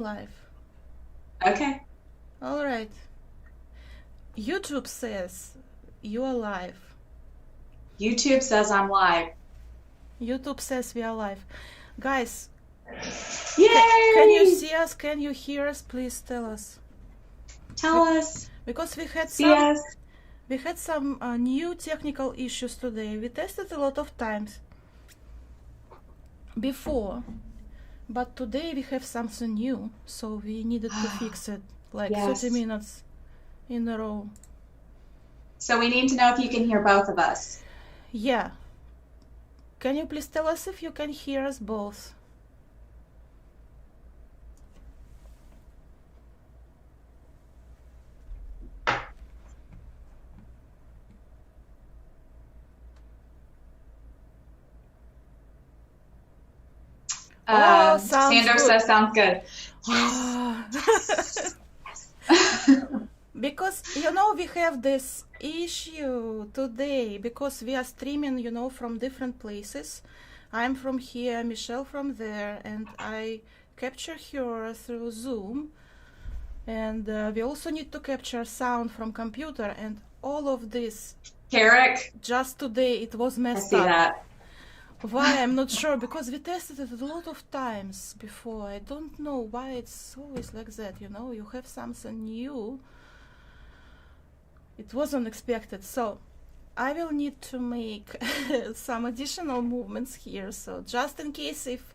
Live. Okay. All right. YouTube says you are live. YouTube says I'm live. YouTube says we are live. Guys, Yay! Can you see us? Can you hear us? Please tell us. Tell us. Because we had See us. some new technical issues today. We tested a lot of times before, but today we have something new, so we needed to fix it like Yes. 30 minutes in a row. So we need to know if you can hear both of us. Yeah. Can you please tell us if you can hear us both? Sounds Sandor good. says sounds good. Because, you know, we have this issue today because we are streaming, you know, from different places. I'm from here, Michelle from there, and I capture her through Zoom. And we also need to capture sound from computer, and all of this. Carrick. Just today it was messed up. I see up. that. Why? I'm not sure, because we tested it a lot of times before. I don't know why it's always like that, you know? You have something new. It was unexpected. So I will need to make some additional movements here. So just in case if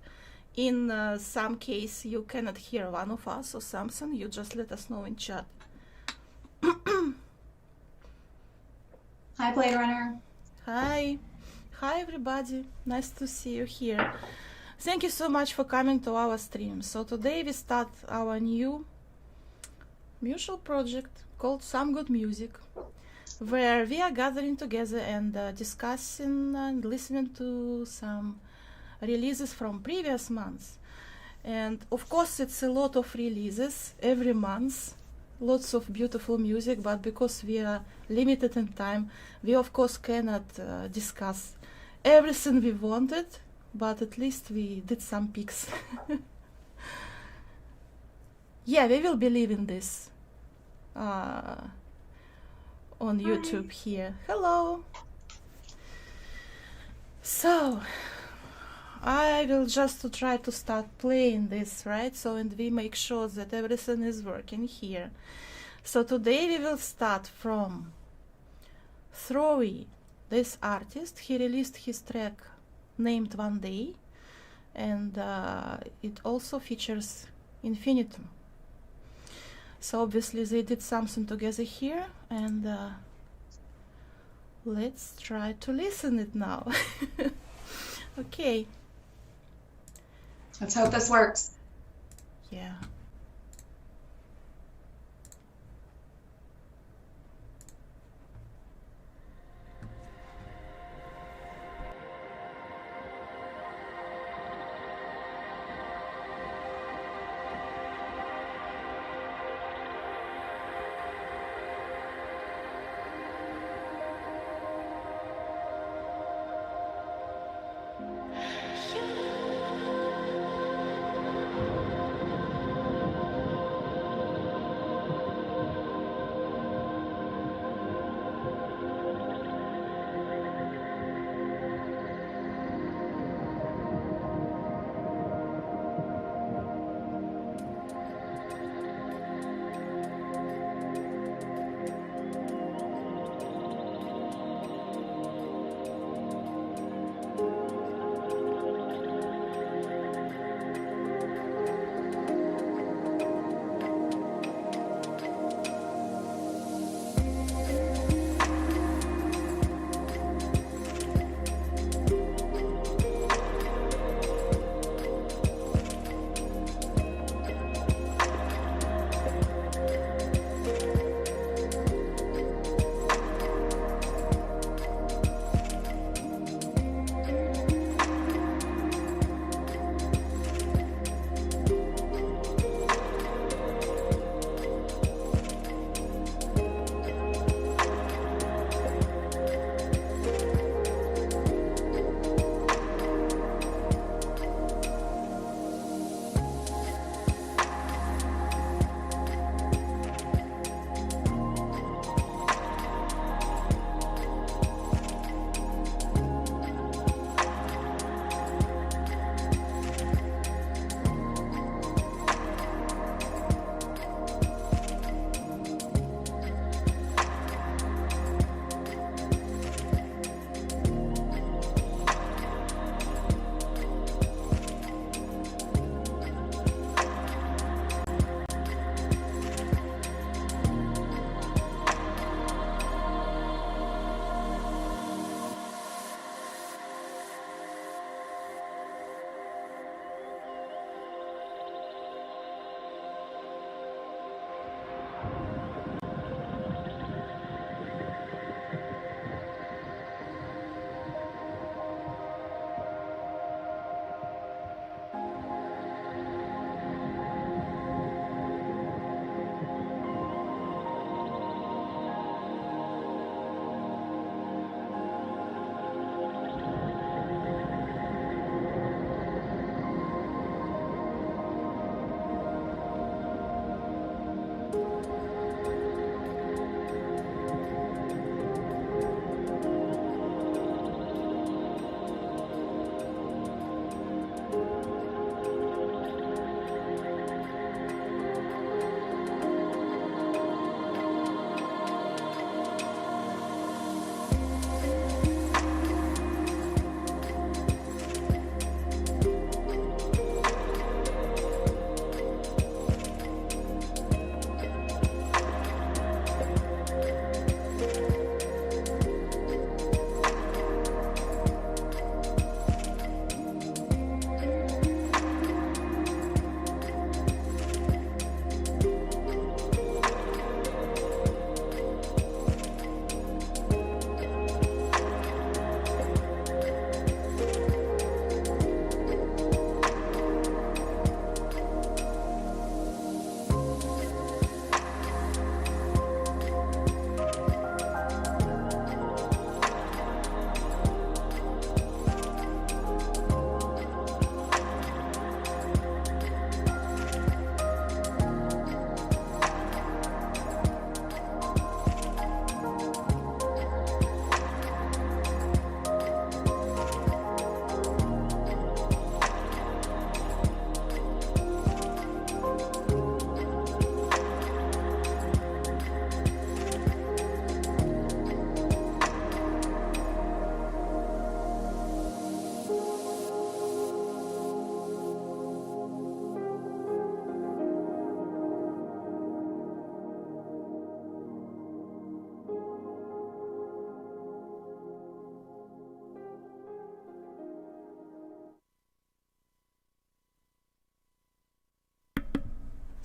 in some case you cannot hear one of us or something, you just let us know in chat. Hi, Blade Runner. Hi. Hi everybody, nice to see you here. Thank you so much for coming to our stream. So today we start our new mutual project called Some Good Music, where we are gathering together and discussing and listening to some releases from previous months. And of course it's a lot of releases every month, lots of beautiful music, but because we are limited in time, we of course cannot discuss everything we wanted, but at least we did some picks. Yeah, we will be leaving this on YouTube here. Hello. So I will just try to start playing this, right? So, and we make sure that everything is working here. So today we will start from Throwy. This artist, he released his track named One Day, and it also features Infinitum. So obviously they did something together here, and let's try to listen it now. Okay. Let's hope this works. Yeah.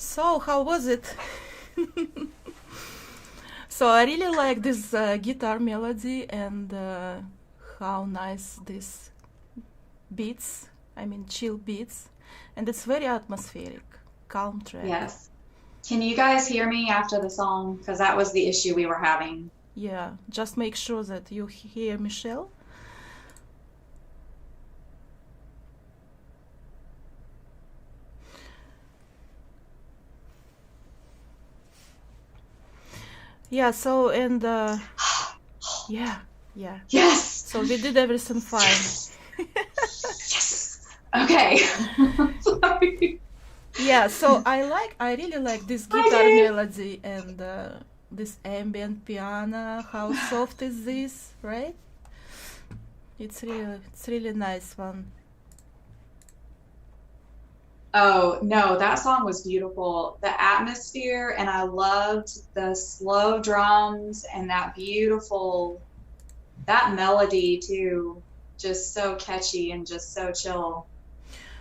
So, how was it? So, I really like this guitar melody and how nice this beats, I mean chill beats, and it's very atmospheric, calm track. Yes. Can you guys hear me after the song? Because that was the issue we were having. Yeah, just make sure that you hear Michelle. Yeah, so and yeah. Yes. So we did everything fine. Yes. Okay. Sorry. Yeah, so I really like this guitar melody and this ambient piano. How soft is this, right? It's really nice one. Oh, no, that song was beautiful. The atmosphere, and I loved the slow drums and that melody too. Just so catchy and just so chill.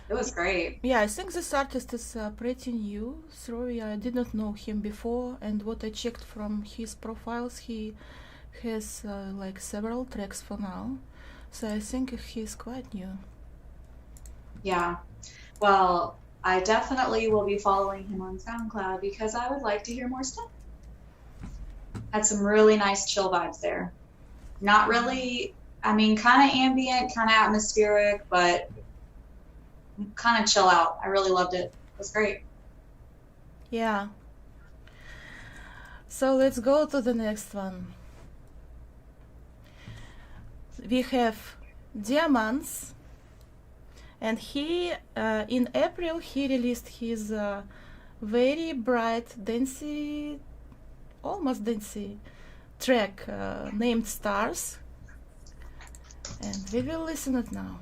It was great. Yeah, I think this artist is pretty new. Throwy, I did not know him before, and what I checked from his profiles, he has like several tracks for now. So I think he's quite new. Yeah. Well, I definitely will be following him on SoundCloud because I would like to hear more stuff. Had some really nice chill vibes there. Not really, I mean, kind of ambient, kind of atmospheric, but kind of chill out. I really loved it. It was great. Yeah. So let's go to the next one. We have Diamans, and he in April he released his very bright dancey, almost dancey track named Stars, and we will listen it now.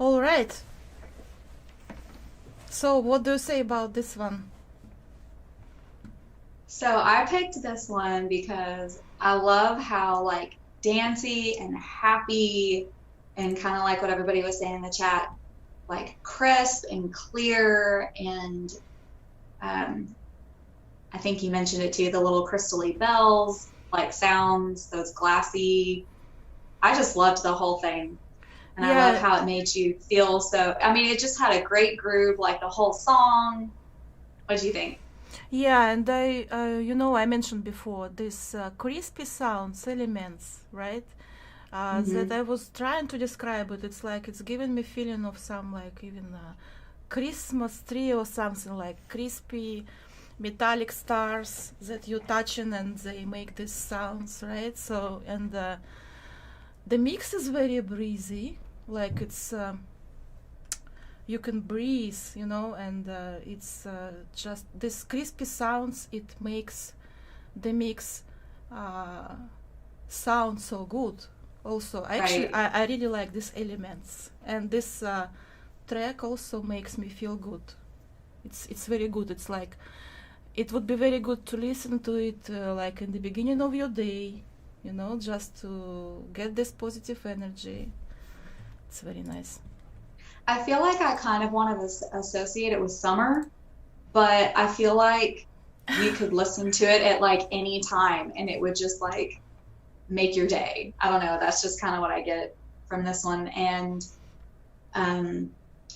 All right. So what do you say about this one? So I picked this one because I love how like dancey and happy and kind of like what everybody was saying in the chat, like crisp and clear and I think you mentioned it too, the little crystally bells, like sounds, those glassy. I just loved the whole thing. And I love how it made you feel so, I mean, it just had a great groove, like the whole song. What do you think? Yeah, and I mentioned before this crispy sounds elements, right? That I was trying to describe it. It's like it's giving me feeling of some like even Christmas tree or something, like crispy metallic stars that you're touching and they make these sounds, right? So, and the mix is very breezy, like it's you can breathe, and it's just this crispy sounds. It makes the mix sound so good. Also, actually, I really like these elements, and this track also makes me feel good. It's very good. It's like it would be very good to listen to it like in the beginning of your day, just to get this positive energy. It's very nice. I feel like I kind of want to associate it with summer, but I feel like you could listen to it at like any time and it would just like make your day. I don't know. That's just kind of what I get from this one. And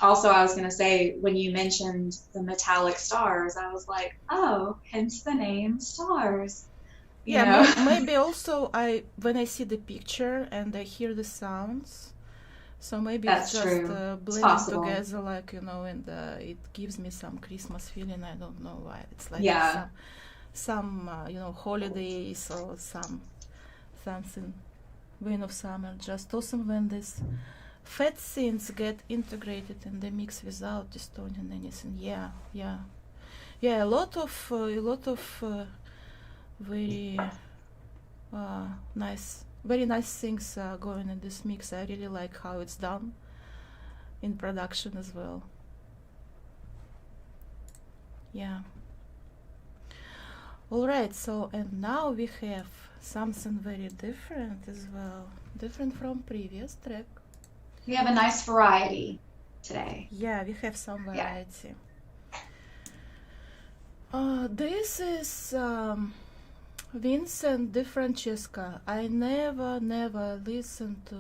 also, I was going to say, when you mentioned the metallic stars, I was like, oh, hence the name Stars. Maybe also when I see the picture and I hear the sounds, so maybe That's it's just blending together, like, and it gives me some Christmas feeling. I don't know why. It's like some holidays or something, Wind of Summer. Just awesome when these fat synths get integrated in the mix without distorting anything. Yeah. A lot of very very nice things going in this mix. I really like how it's done in production as well. Yeah. All right, so and now we have something very different as well, different from previous track. We have a nice variety today. Yeah, we have some variety. This is Vincent DiFranceso. I never listened to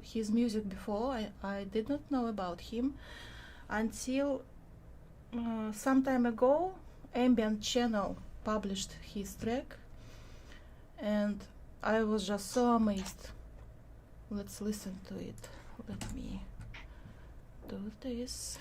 his music before. I did not know about him until some time ago. Ambient Channel published his track and I was just so amazed. Let's listen to it. Let me do this.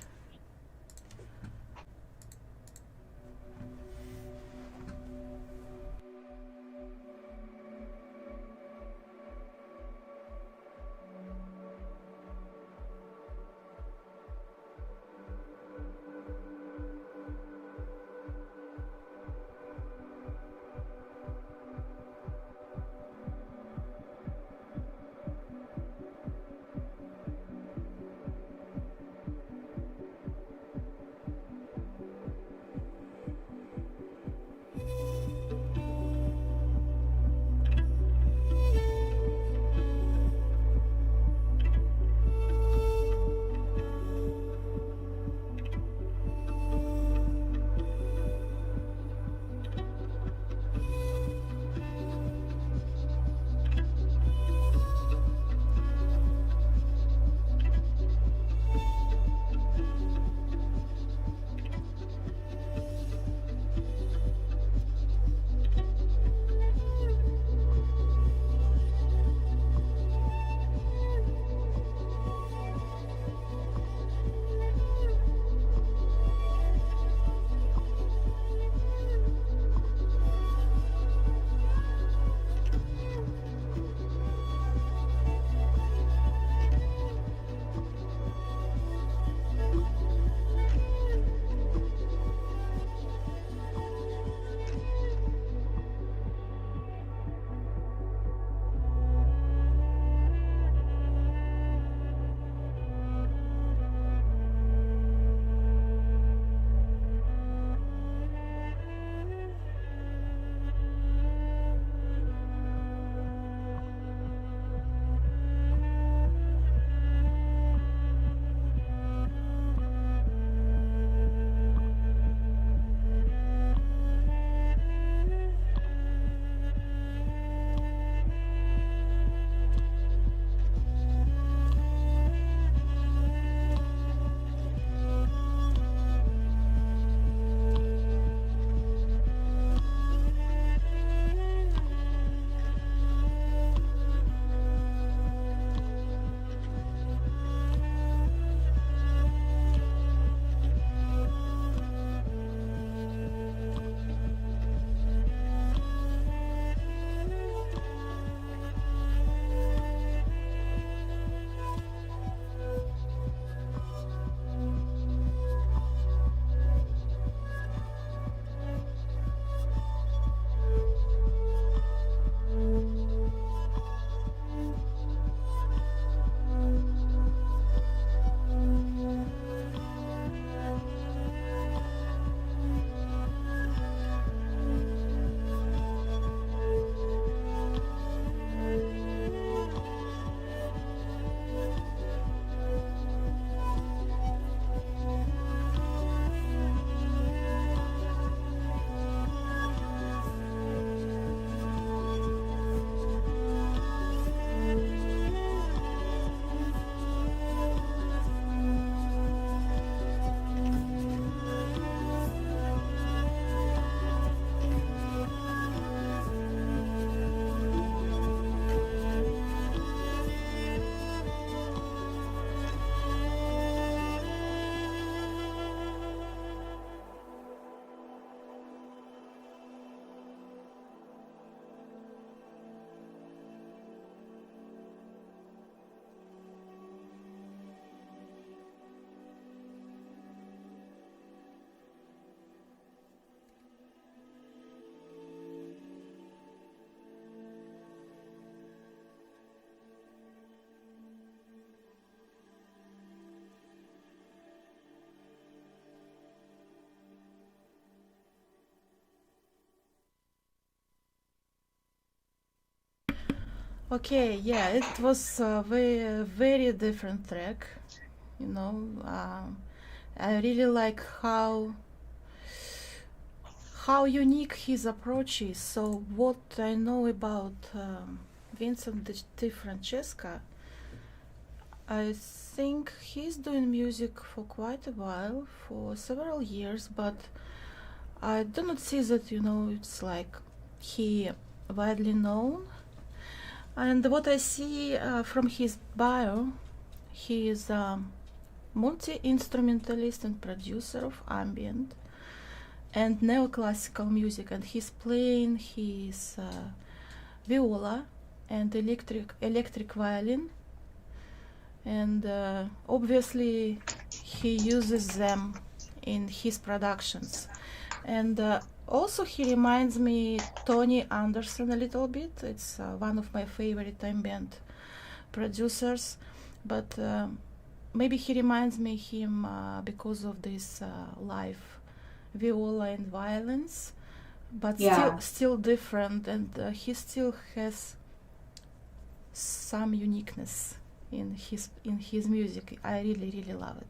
Okay, yeah, it was a very different track, you know. I really like how unique his approach is. So what I know about Vincent DiFrancesco, I think he's doing music for quite a while, for several years, but I do not see that, you know, it's like he widely known. And what I see from his bio, he is a multi-instrumentalist and producer of ambient and neoclassical music, and he's playing his viola and electric violin, and obviously he uses them in his productions. And also he reminds me Tony Anderson a little bit. It's one of my favorite ambient producers, but maybe he reminds me him because of this live viola and violins, but still different, and he still has some uniqueness in his music. I really love it.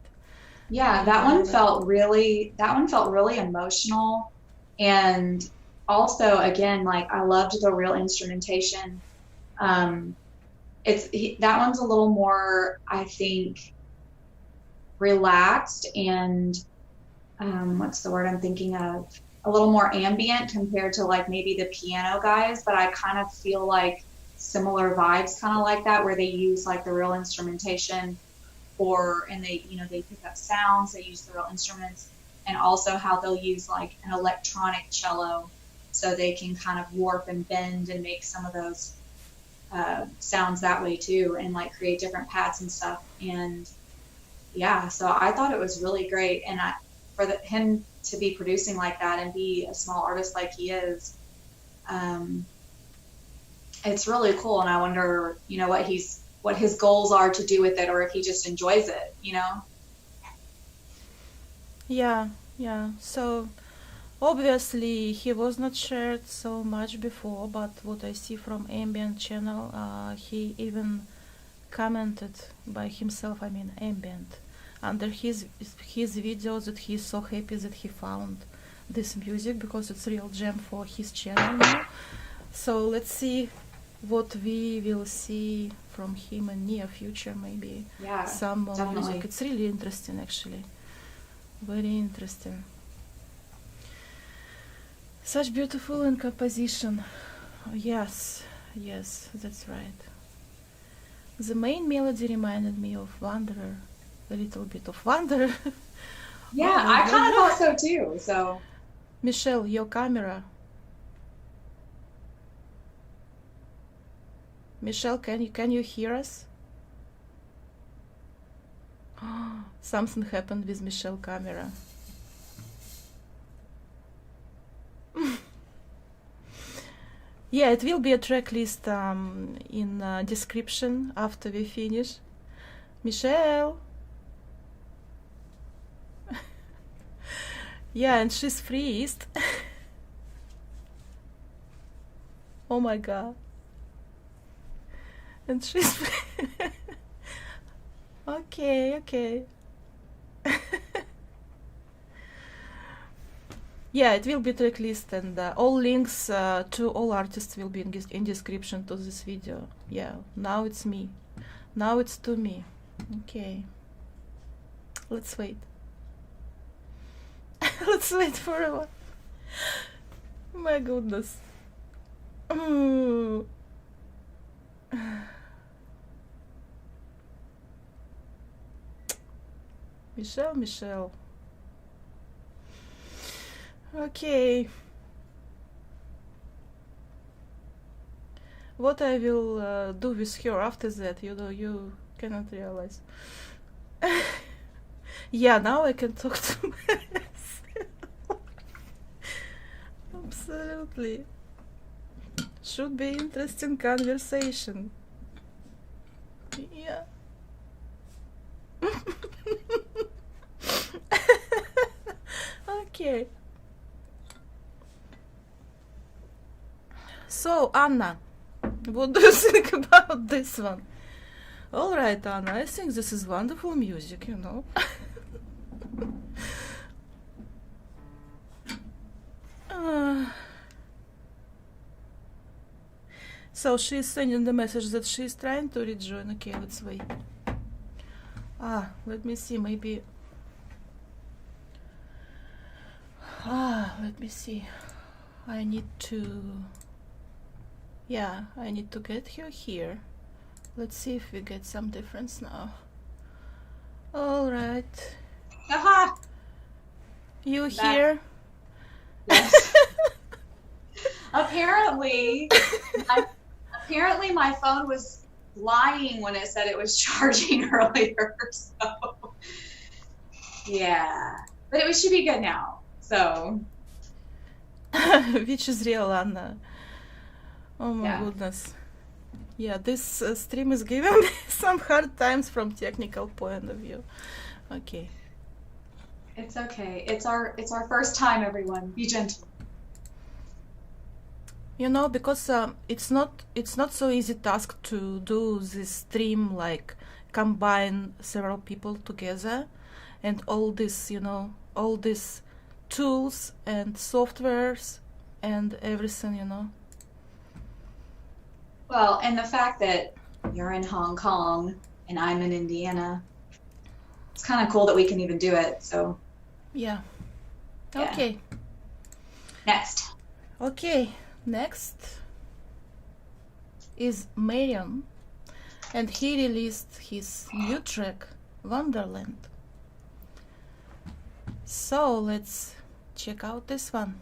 Yeah, that one felt really emotional, and also again, like, I loved the real instrumentation. That one's a little more, I think, relaxed and what's the word I'm thinking of? A little more ambient compared to like maybe the piano guys, but I kind of feel like similar vibes, kind of like that, where they use like the real instrumentation, and they, you know, they pick up sounds, they use the real instruments, and also how they'll use like an electronic cello, so they can kind of warp and bend and make some of those sounds that way too, and like create different pads and stuff. And yeah, so I thought it was really great, and him to be producing like that and be a small artist like he is, it's really cool. And I wonder, you know, what his goals are to do with it, or if he just enjoys it, you know? Yeah. So obviously he was not shared so much before, but what I see from ambient channel, he even commented by himself, I mean ambient, under his videos, that he's so happy that he found this music, because it's a real gem for his channel now. So let's see what we will see from him in near future, maybe. Yeah, some more definitely. music. It's really interesting, actually. Very interesting. Such beautiful in composition. Yes, that's right. The main melody reminded me of Wanderer, a little bit of Wanderer. Yeah, I kind of thought so too. So, Michelle, your camera. Michelle, can you hear us? Something happened with Michelle camera. Yeah, it will be a track list in description after we finish. Michelle. Yeah, and she's freezed. Oh my god. And she's okay. Yeah, it will be track list, and all links to all artists will be in description to this video. Yeah, now it's me. Now it's to me. Okay. Let's wait. Let's wait for a while. My goodness. Michelle. Okay. What I will do with her after that, you cannot realize. Yeah, now I can talk to myself. Absolutely. Should be interesting conversation. Yeah. Okay. So, Anna, What do you think about this one? All right, Anna, I think this is wonderful music, you know. So she's sending the message that she's trying to rejoin. Okay, let's wait. Let me see, maybe. Let me see. I need to. Yeah, I need to get her here. Let's see if we get some difference now. All right. Aha! You here? Yes. Apparently my phone was lying when it said it was charging earlier. So, yeah. But it should be good now. So. Which is real, Anna. Oh my goodness. Yeah, this stream is giving me some hard times from technical point of view. Okay. It's okay. It's our first time, everyone. Be gentle. You know, because it's not so easy task to do this stream, like combine several people together, and all this, you know, all these tools and softwares and everything, you know. Well, and the fact that you're in Hong Kong and I'm in Indiana, it's kind of cool that we can even do it. So. Yeah. Okay. Next. Okay. Next is Marion, and he released his new track, Wanderland. So let's check out this one.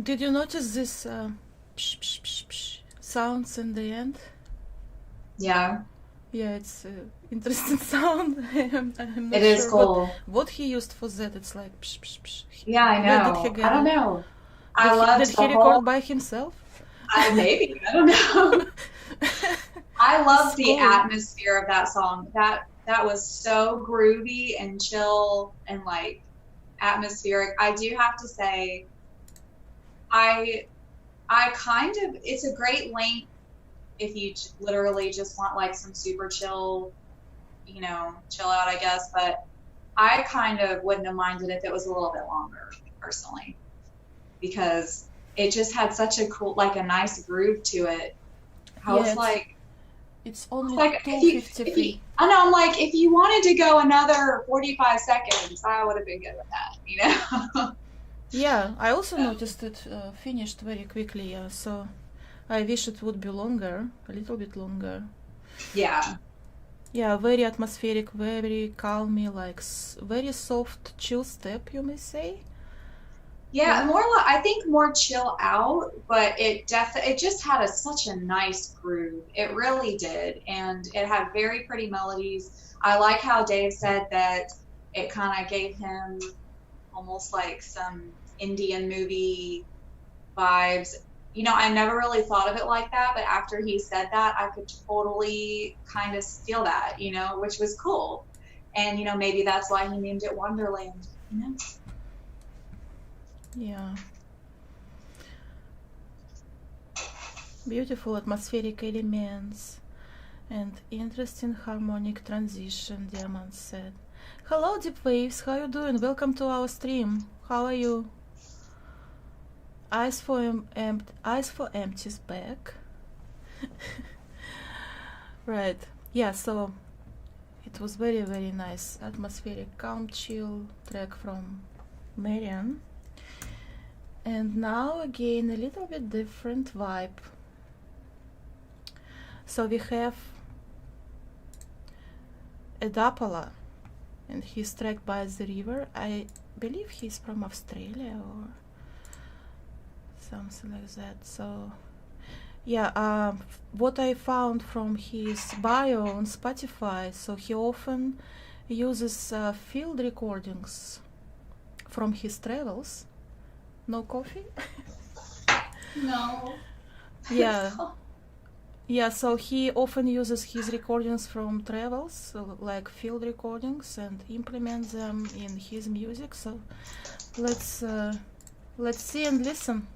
Did you notice this psh, psh, psh, psh sounds in the end? Yeah. Yeah, it's interesting sound. I'm not It is sure cool. what he used for that. It's like psh, psh, psh. Yeah, I Where did he know. get I don't it? know. I Did loved he the record whole. by himself? Maybe, I don't know. I love the Cool. atmosphere of that song. That was so groovy and chill and like atmospheric. I do have to say, I kind of, it's a great length if you literally just want like some super chill, chill out, I guess. But I kind of wouldn't have minded if it was a little bit longer, personally, because it just had such a cool, like a nice groove to it. I was like, it's only like if you, 2:53. I know, I'm like, if you wanted to go another 45 seconds, I would have been good with that, Yeah, I also noticed it finished very quickly. Yeah, so I wish it would be longer, a little bit longer. Yeah. Yeah, very atmospheric, very calmy, like very soft chill step, you may say. Yeah, more like, I think more chill out, but it just had such a nice groove. It really did, and it had very pretty melodies. I like how Dave said that it kind of gave him almost like some Indian movie vibes. I never really thought of it like that, but after he said that, I could totally kind of feel that, which was cool. And maybe that's why he named it Wanderland. Yeah. Beautiful atmospheric elements and interesting harmonic transition, Diamans said. Hello, Deep Waves, how you doing? Welcome to our stream. How are you? Eyes for Empty's back. Right. Yeah, so it was very, very nice atmospheric, calm, chill track from Marion. And now again a little bit different vibe. So we have Edapollo, and he's tracked by the river. I believe he's from Australia or something like that. So yeah, what I found from his bio on Spotify, so he often uses field recordings from his travels. No coffee? No. Yeah. Yeah, so he often uses his recordings from travels, like field recordings, and implements them in his music. So let's see and listen.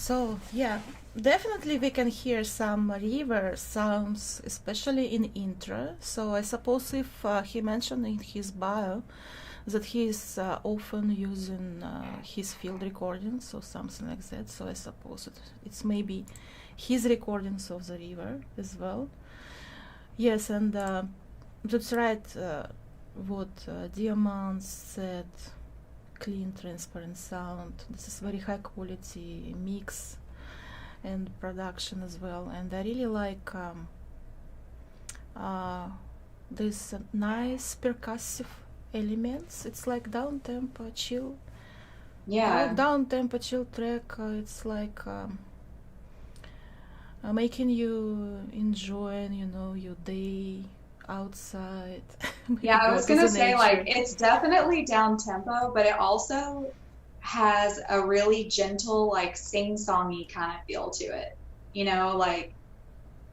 So yeah, definitely we can hear some river sounds, especially in intro. So I suppose if he mentioned in his bio that he is often using his field recordings or something like that. So I suppose it's maybe his recordings of the river as well. Yes, and that's right. What Diamans said. Clean, transparent sound. This is very high quality mix and production as well. And I really like this nice percussive elements. It's like down tempo chill. Yeah. Down tempo chill track. It's like making you enjoy, your day outside. Yeah, I was gonna say, like, it's definitely down tempo, but it also has a really gentle, like, sing-songy kind of feel to it. Like,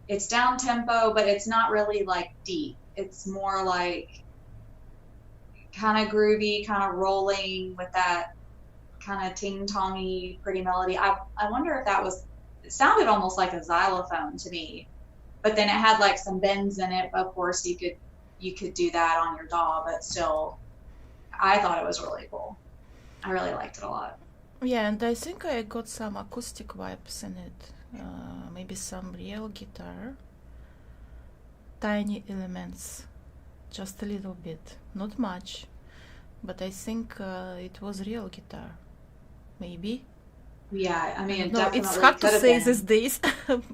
it's down tempo, but it's not really like deep. It's more like kind of groovy, kind of rolling with that kind of ting-tongy pretty melody. I wonder if it sounded almost like a xylophone to me, but then it had like some bends in it. Of course, you could do that on your DAW, but still, I thought it was really cool. I really liked it a lot. Yeah, and I think I got some acoustic vibes in it. Maybe some real guitar. Tiny elements. Just a little bit. Not much. But I think it was real guitar. Maybe. Yeah, I mean, it's hard to say these days.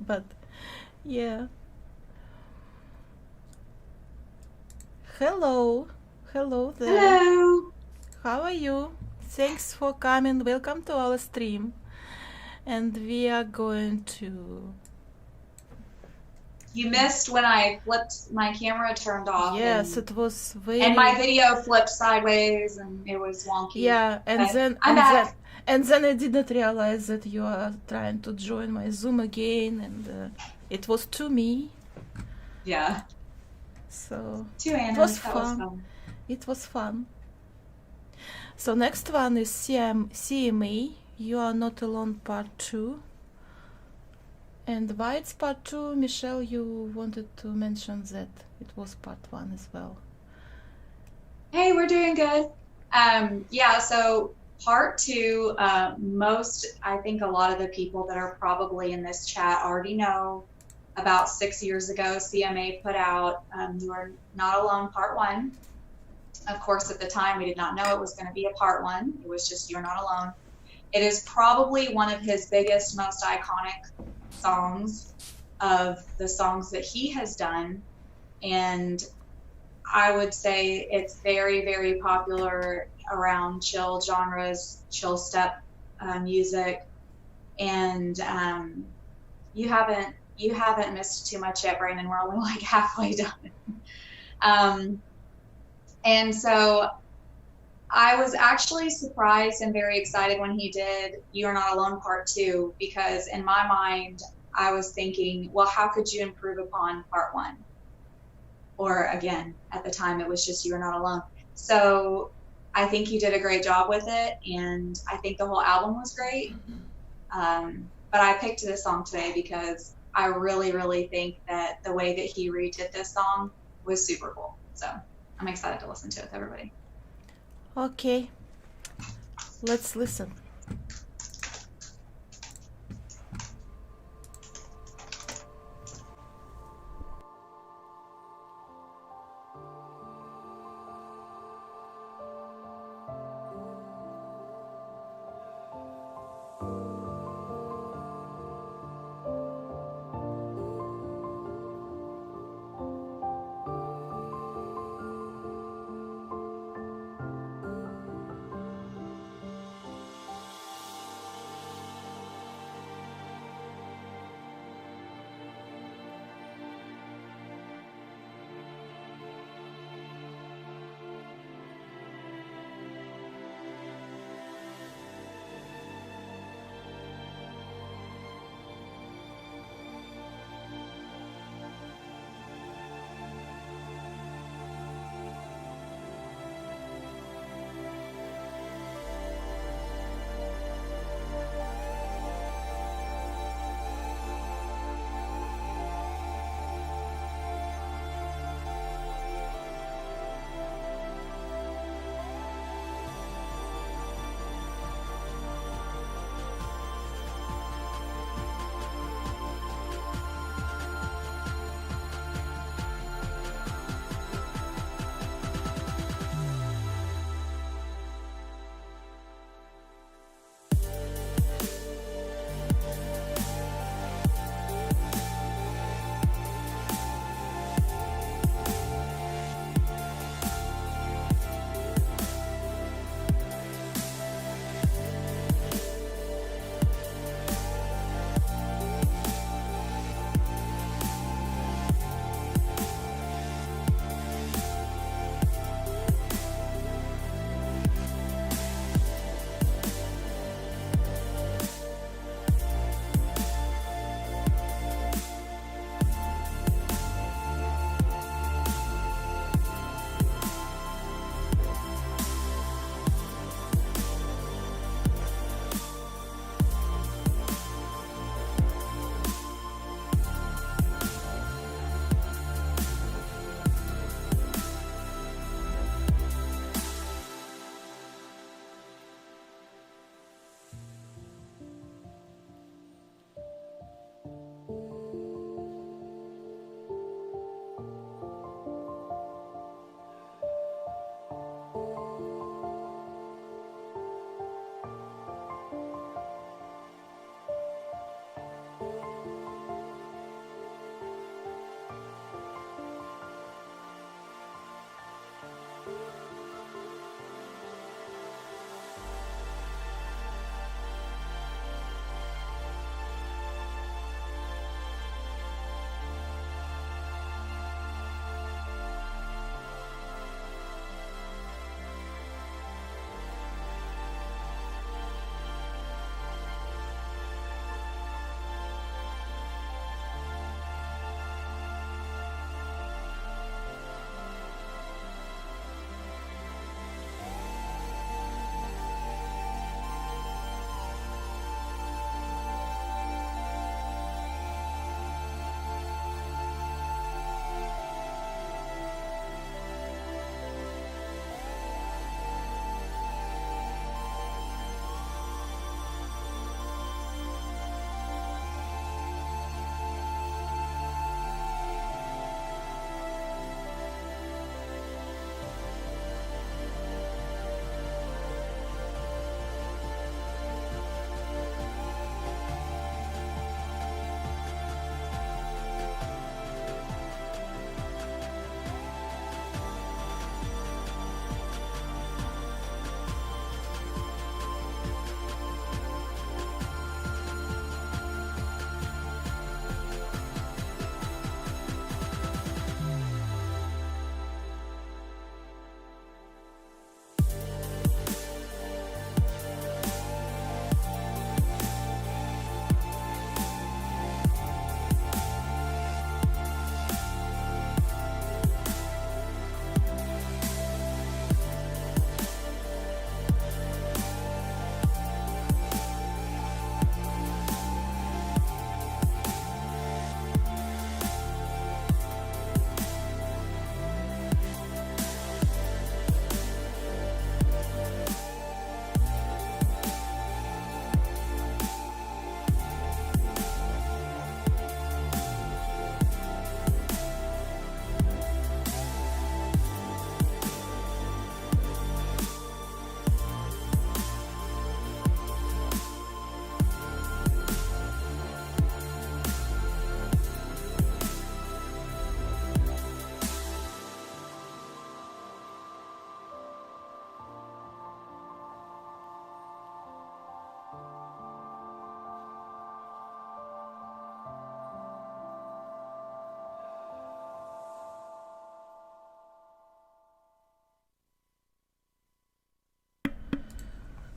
But, yeah. Hello there. Hello. How are you? Thanks for coming. Welcome to our stream. And we are going to... You missed when I flipped, my camera turned off. Yes, it was very... And my video flipped sideways and it was wonky. Yeah, and then I did not realize that you are trying to join my Zoom again, and it was to me. Yeah. So it was fun. It was fun. So next one is CMA. You Are Not Alone Part 2. And why it's Part 2, Michelle, you wanted to mention that it was Part 1 as well. Hey, we're doing good. Yeah, so Part 2, I think a lot of the people that are probably in this chat already know. About 6 years ago, CMA put out You Are Not Alone Part 1. Of course, at the time, we did not know it was going to be a Part 1. It was just You're Not Alone. It is probably one of his biggest, most iconic songs of the songs that he has done. And I would say it's very, very popular around chill genres, chill step music. And you haven't missed too much yet, Brandon. We're only like halfway done. And so I was actually surprised and very excited when he did You Are Not Alone Part 2, because in my mind, I was thinking, well, how could you improve upon Part 1? Or again, at the time, it was just You Are Not Alone. So I think he did a great job with it, and I think the whole album was great. But I picked this song today because I really, really think that the way that he redid this song was super cool. So I'm excited to listen to it with everybody. Okay, let's listen.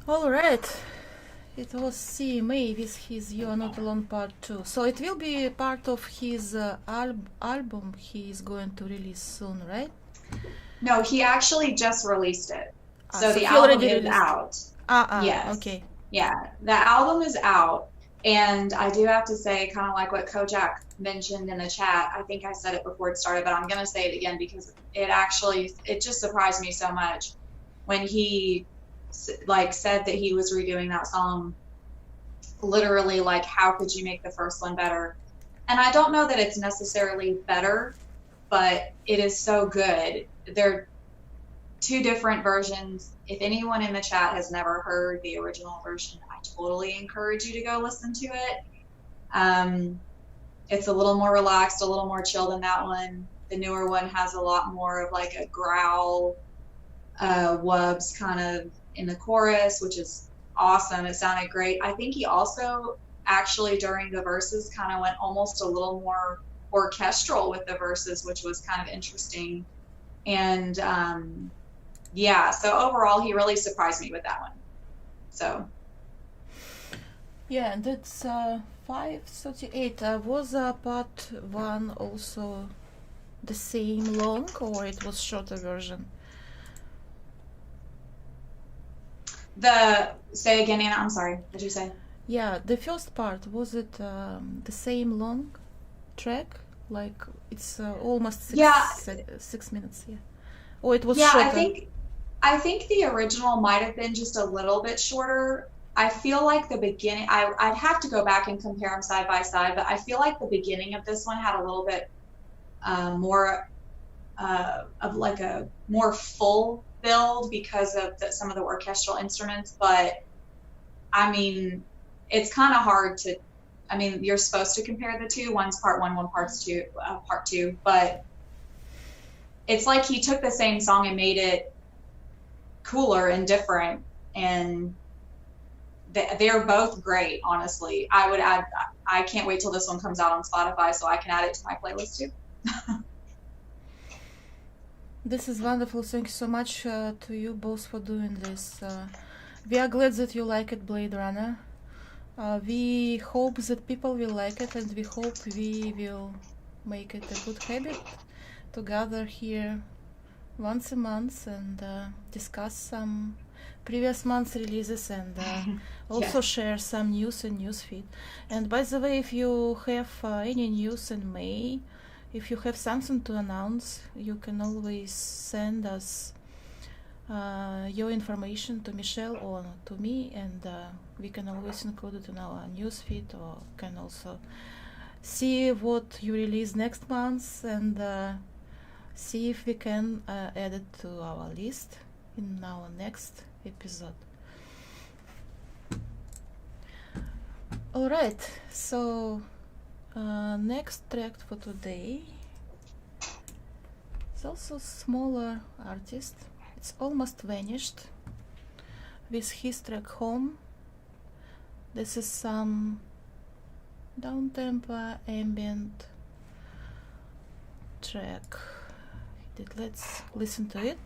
All right. It was CMA with his You Are Not Alone Part 2. So it will be part of his album he is going to release soon, right? No, he actually just released it. So so the he album already is released. out. Yes. Okay. Yeah, the album is out. And I do have to say, kind of like what Kojak mentioned in the chat, I think I said it before it started, but I'm going to say it again because it just surprised me so much when he like said that he was redoing that song. Literally, like, how could you make the first one better? And I don't know that it's necessarily better, but it is so good. They're two different versions. If anyone in the chat has never heard the original version, I totally encourage you to go listen to it. It's a little more relaxed, a little more chill than that one. The newer one has a lot more of like a growl, wubs kind of in the chorus, which is awesome. It sounded great. I think he also actually during the verses kind of went almost a little more orchestral with the verses, which was kind of interesting. And yeah, so overall, he really surprised me with that one. So. Yeah, and it's 5:38. Was part 1 also the same long, or it was shorter version? Say again, Anna, I'm sorry. What did you say? Yeah, the first part, was it the same long track? Like, it's almost 6 minutes, yeah. Or it was shorter? I think the original might have been just a little bit shorter. I feel like the beginning, I'd have to go back and compare them side by side, but I feel like the beginning of this one had a little bit more of like a more full build because of some of the orchestral instruments. But I mean, it's kind of hard to, I mean, you're supposed to compare the two. One's part 1, one part 2, but it's like he took the same song and made it cooler and different, and they're both great, honestly. I can't wait till this one comes out on Spotify so I can add it to my playlist too. This is wonderful. Thank you so much to you both for doing this. We are glad that you like it, Blade Runner. We hope that people will like it, and we hope we will make it a good habit to gather here once a month and discuss some previous month's releases and also share some news and newsfeed. And by the way, if you have any news in May, if you have something to announce, you can always send us your information to Michelle or to me, and we can always include it in our newsfeed, or can also see what you release next month and see if we can add it to our list in our next episode. Alright, so next track for today is also smaller artist. It's Almost Vanished with his track Home. This is some down-tempo ambient track. Let's listen to it.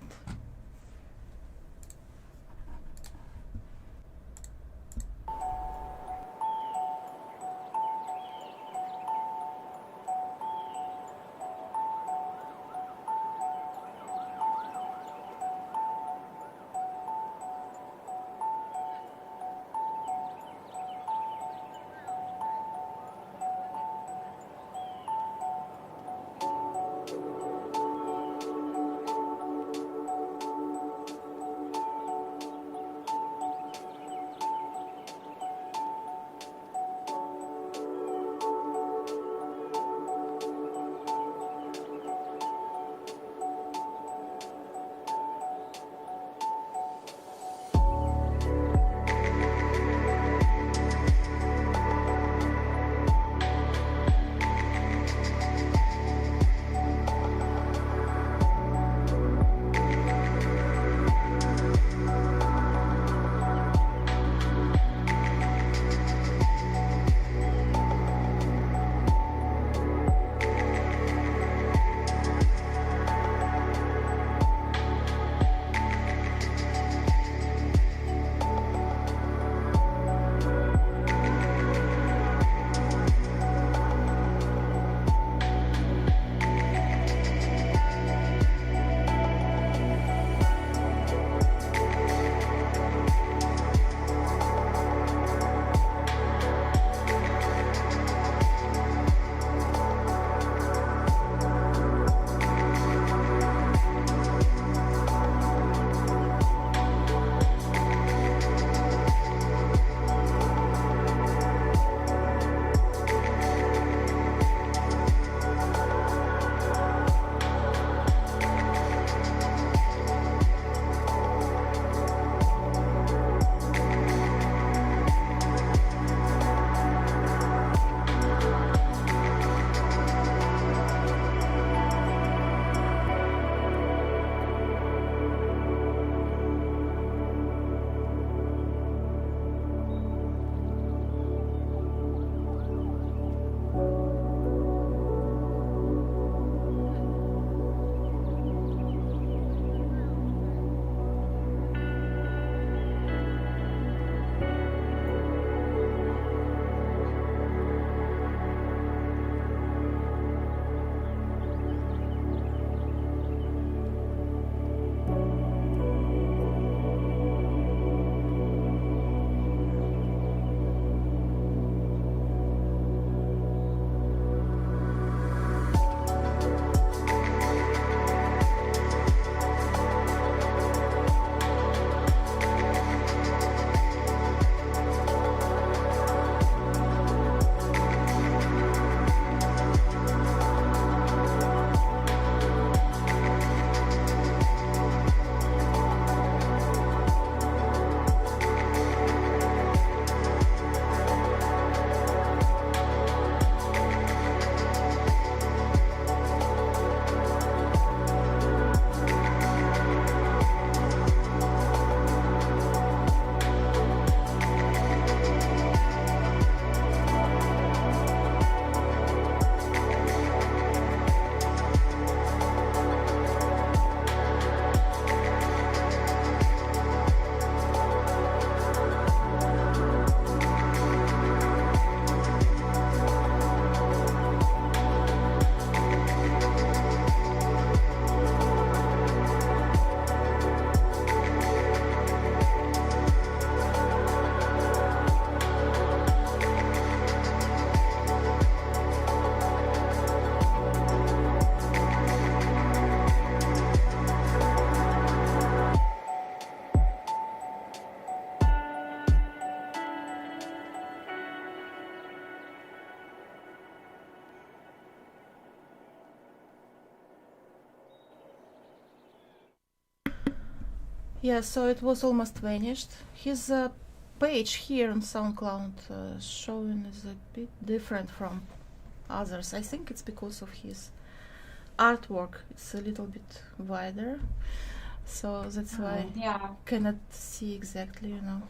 Yeah, so it was almost vanished. His page here on SoundCloud showing is a bit different from others. I think it's because of his artwork. It's a little bit wider, so that's why Yeah. cannot see exactly, you know.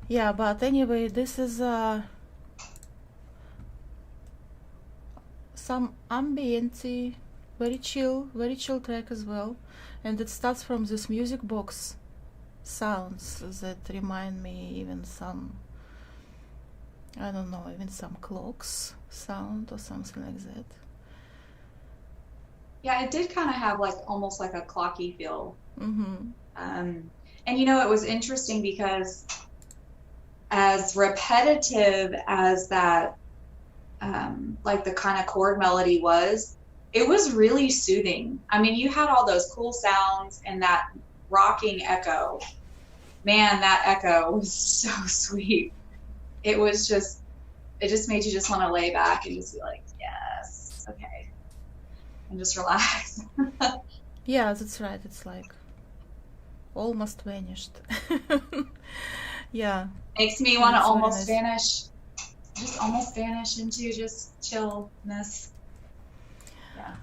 Yeah, but anyway, this is some ambienty, very chill track as well, and it starts from this music box sounds that remind me even some, I don't know, even some clocks sound or something like that. Yeah, it did kind of have like almost like a clocky feel. Mm-hmm. And you know, it was interesting because as repetitive as that, like the kind of chord melody was, it was really soothing. I mean, you had all those cool sounds and that rocking echo. Man, that echo was so sweet. It was just, it just made you just want to lay back and just be like, yes, okay. And just relax. Yeah, that's right. It's like almost vanished. Yeah. Makes me want to That's very almost nice. vanish. Just almost vanish into just chillness. Yeah.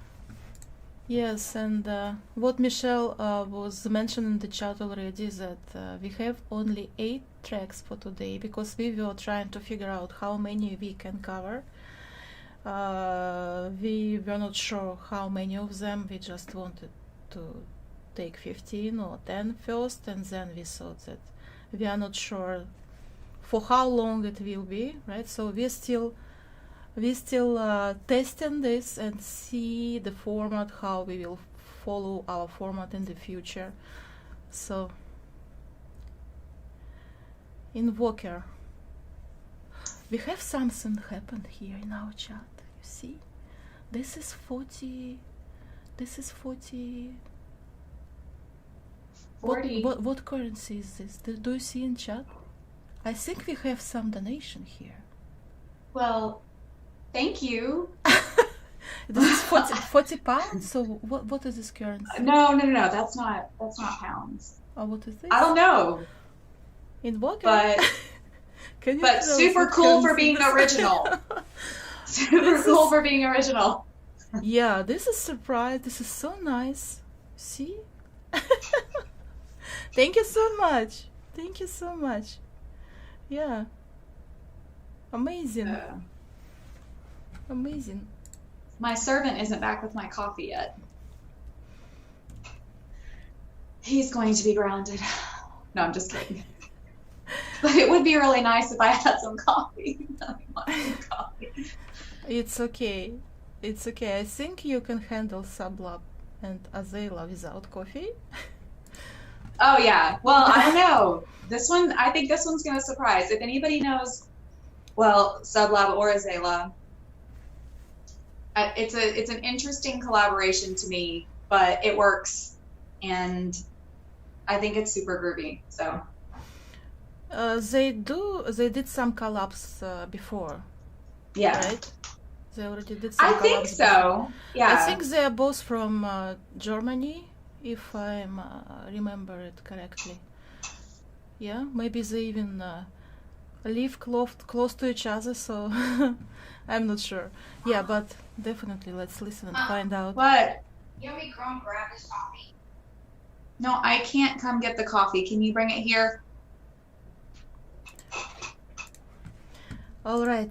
Yes, and what Michelle was mentioning in the chat already is that we have only 8 tracks for today because we were trying to figure out how many we can cover. We were not sure how many of them. We just wanted to take 15 or 10 first, and then we thought that we are not sure for how long it will be, right? So we're still testing this and see the format, how we will follow our format in the future. So Invoker, we have something happened here in our chat. You see, this is 40. What currency is this? Do you see in chat? I think we have some donation here. Well, thank you. This is 40 pounds. So what is this currency? No. That's not pounds. Oh, what is this? I don't know. Invoker. But Can you but tell us super what cool for currency being this is? original. Super cool for being original. Yeah, this is surprise. This is so nice. See? Thank you so much. Thank you so much. Yeah. Amazing. Amazing. My servant isn't back with my coffee yet. He's going to be grounded. No, I'm just kidding. But it would be really nice if I had some coffee. I want some coffee. It's okay. It's okay. I think you can handle Sublab&Azaleh without coffee. Oh yeah. Well, I don't know. This one, I think this one's gonna surprise. If anybody knows, well, Sublab or Azaleh, it's an interesting collaboration to me, but it works, and I think it's super groovy. So They did some collabs before, yeah, right? They already did some I collabs think before. so. Yeah, I think they are both from Germany, if I remember it correctly. Yeah, maybe they even live close to each other, so I'm not sure. Yeah, but definitely let's listen and find out. What? You want me to come grab this coffee? No, I can't come get the coffee. Can you bring it here? All right.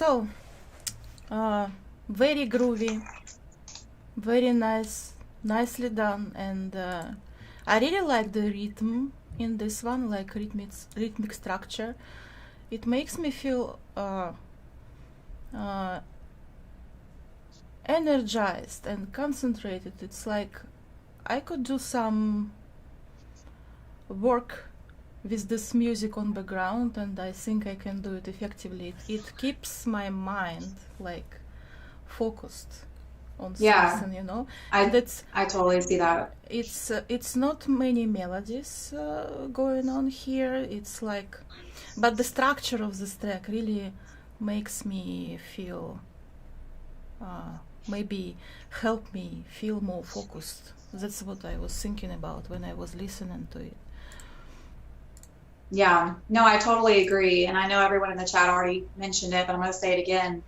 So, very groovy, very nice, nicely done, and I really like the rhythm in this one, like rhythmic structure. It makes me feel energized and concentrated. It's like I could do some work with this music on background, and I think I can do it effectively. It keeps my mind like focused on something, you know. And I totally see that. It's not many melodies going on here. It's like, but the structure of this track really makes me feel, maybe help me feel more focused. That's what I was thinking about when I was listening to it. Yeah, no, I totally agree. And I know everyone in the chat already mentioned it, but I'm going to say it again.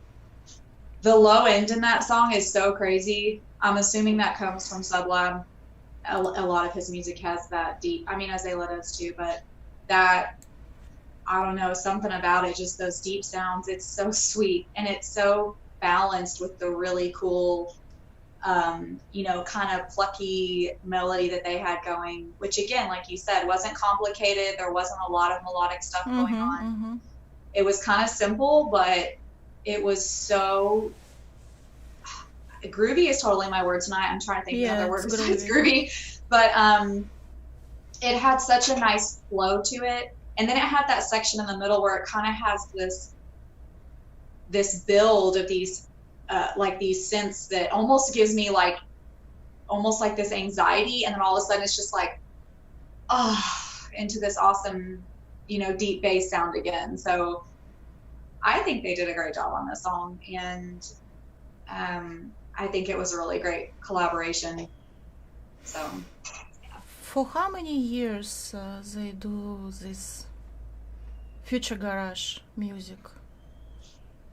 The low end in that song is so crazy. I'm assuming that comes from Sublab. A lot of his music has that deep, I mean, Azaleh does too, but that, I don't know, something about it, just those deep sounds. It's so sweet, and it's so balanced with the really cool, you know, kind of plucky melody that they had going, which again, like you said, wasn't complicated. There wasn't a lot of melodic stuff going on. It was kind of simple, but it was so groovy is totally my word tonight. I'm trying to think of another word besides groovy, but it had such a nice flow to it. And then it had that section in the middle where it kind of has this build of these like these synths that almost gives me like almost like this anxiety, and then all of a sudden it's just like into this awesome, you know, deep bass sound again. So I think they did a great job on this song, and I think it was a really great collaboration. So yeah. For how many years they do this future garage music?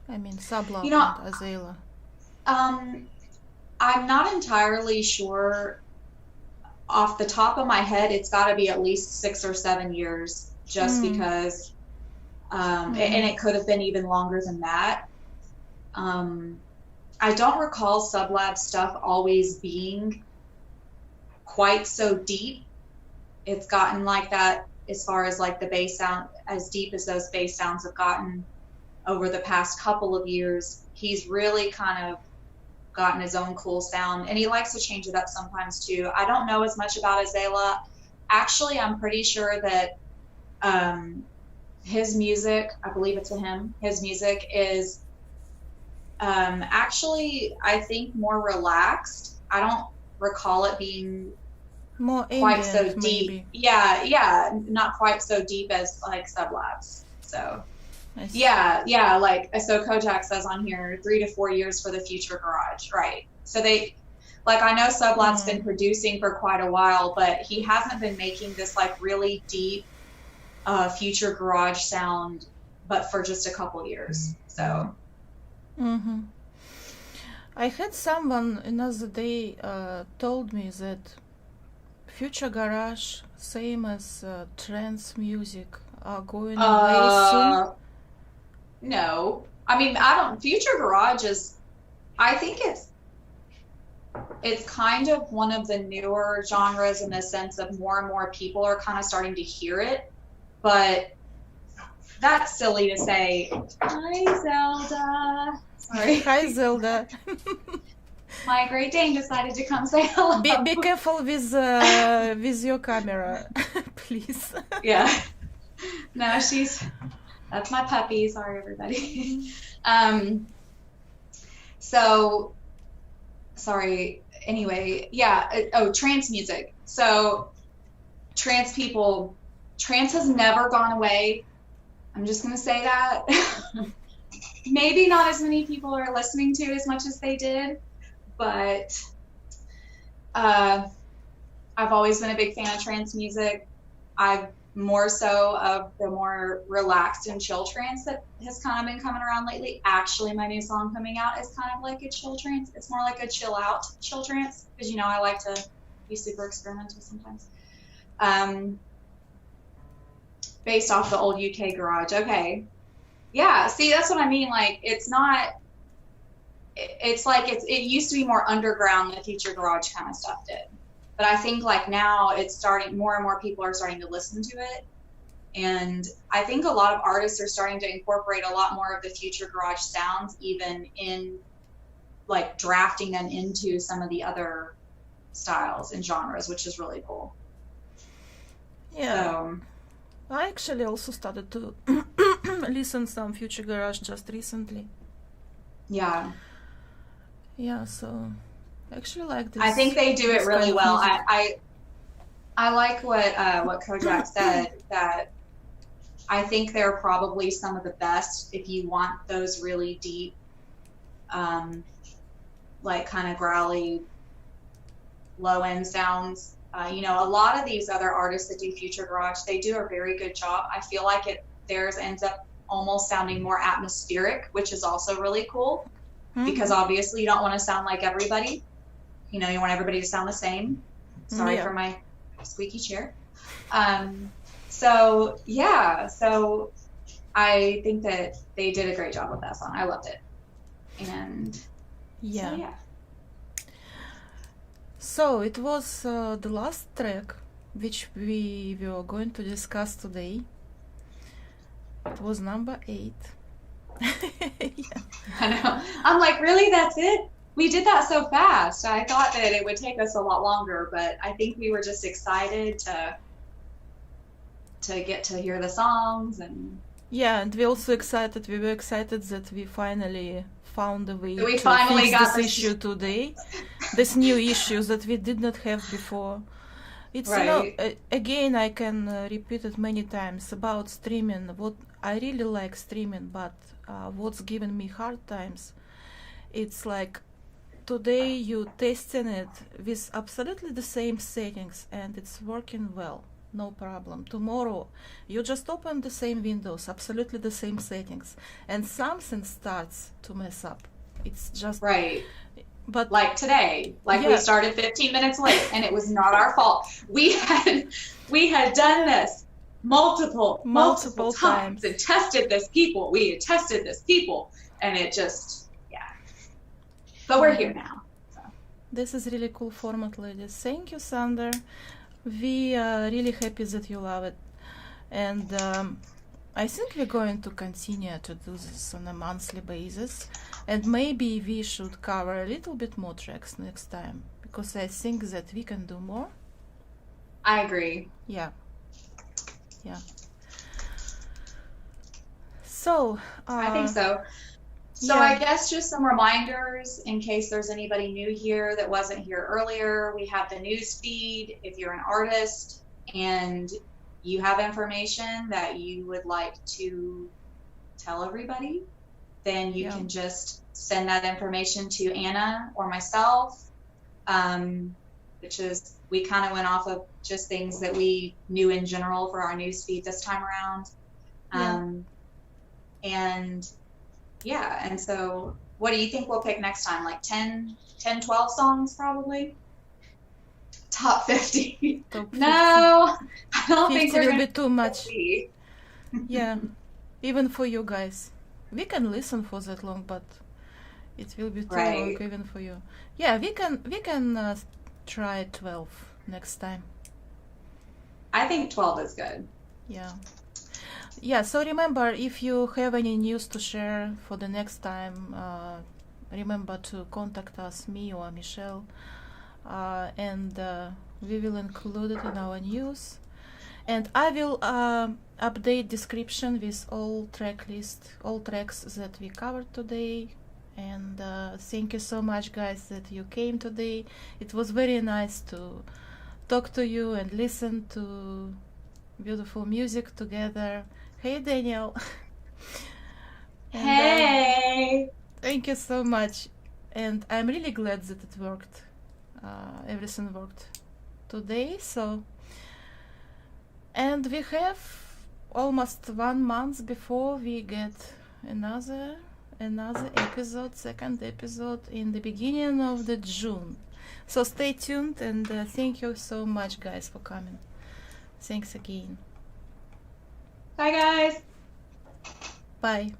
I mean, Sublab and Azaleh. I'm not entirely sure. Off the top of my head, it's got to be at least 6 or 7 years, just because, and it could have been even longer than that. I don't recall Sublab stuff always being quite so deep. It's gotten like that as far as like the bass sound, as deep as those bass sounds have gotten over the past couple of years. He's really kind of gotten his own cool sound, and he likes to change it up sometimes too. I don't know as much about Azaleh. Actually, I'm pretty sure that his music, I believe it's him, his music is actually, I think, more relaxed. I don't recall it being more quite so ambient, deep. maybe. Yeah, not quite so deep as like Sublab's. So yeah, like so Kojak says on here, 3 to 4 years for the future garage, right? So they, like, I know Sublab's been producing for quite a while, but he hasn't been making this like really deep future garage sound, but for just a couple years. So I had someone another day told me that future garage, same as trance music, are going away soon. No, I mean, I don't. Future garage is, I think it's kind of one of the newer genres in the sense of more and more people are kind of starting to hear it, but that's silly to say. Hi, Zelda. Sorry. Hi, Zelda. My Great Dane decided to come say hello. Be careful with your camera, please. Yeah. No, that's my puppy. Sorry, everybody. So, sorry. Anyway, yeah. Trance music. So, trance people, trance has never gone away. I'm just going to say that. Maybe not as many people are listening to as much as they did, but I've always been a big fan of trance music. I've more so of the more relaxed and chill trance that has kind of been coming around lately. Actually, my new song coming out is kind of like a chill trance. It's more like a chill out chill trance, because, you know, I like to be super experimental sometimes. Based off the old UK garage. Okay. Yeah, see, that's what I mean. Like, it's not. It's like it used to be more underground than Future Garage kind of stuff did, but I think like now it's starting. More and more people are starting to listen to it, and I think a lot of artists are starting to incorporate a lot more of the Future Garage sounds, even in like drafting them into some of the other styles and genres, which is really cool. Yeah. So, I actually also started to listen some Future Garage just recently. yeah. Yeah, so I actually like this. I think they do it this really kind of well. music. I like what Kojak said, that I think they're probably some of the best if you want those really deep, like kind of growly, low end sounds. You know, a lot of these other artists that do Future Garage, they do a very good job. I feel like theirs ends up almost sounding more atmospheric, which is also really cool. Because obviously you don't want to sound like everybody. You know, you want everybody to sound the same. Sorry for my squeaky chair. So I think that they did a great job with that song. I loved it. And yeah. So it was the last track which we were going to discuss today. It was number 8. Yeah. I know. I'm like, really? That's it? We did that so fast. I thought that it would take us a lot longer, but I think we were just excited to get to hear the songs. And yeah, and we were excited that we finally found a way we to finally fix got this issue today. This new issue that we did not have before. It's right. Again, I can repeat it many times about streaming. What I really like streaming, but what's given me hard times, it's like today you testing it with absolutely the same settings and it's working well, no problem. Tomorrow you just open the same windows, absolutely the same settings, and something starts to mess up. It's just right. But like today, we started 15 minutes late, and it was not our fault. We had done this multiple times and tested this people. We had tested this people, and it just But we're here now. So. This is really cool format, ladies. Thank you, Sander. We are really happy that you love it, and I think we're going to continue to do this on a monthly basis, and maybe we should cover a little bit more tracks next time, because I think that we can do more. I agree. Yeah. So I think so. So I guess just some reminders in case there's anybody new here that wasn't here earlier. We have the news feed. If you're an artist and you have information that you would like to tell everybody, then you can just send that information to Anna or myself, which is, we kind of went off of just things that we knew in general for our news feed this time around. And so what do you think we'll pick next time? Like 10, 12 songs probably? Top 50. No, I don't think we're will gonna be too much. Yeah, even for you guys. We can listen for that long, but it will be too long even for you. Yeah, we can try 12 next time. I think 12 is good. Yeah, so remember, if you have any news to share for the next time, remember to contact us, me or Michelle, and we will include it in our news. And I will update description with all tracks that we covered today. And thank you so much, guys, that you came today. It was very nice to talk to you and listen to beautiful music together. Hey, Daniel. And, hey! Thank you so much. And I'm really glad that it worked. Everything worked today. So, and we have almost 1 month before we get another episode, second episode in the beginning of the June. So stay tuned, and thank you so much, guys, for coming. Thanks again. Bye, guys. Bye.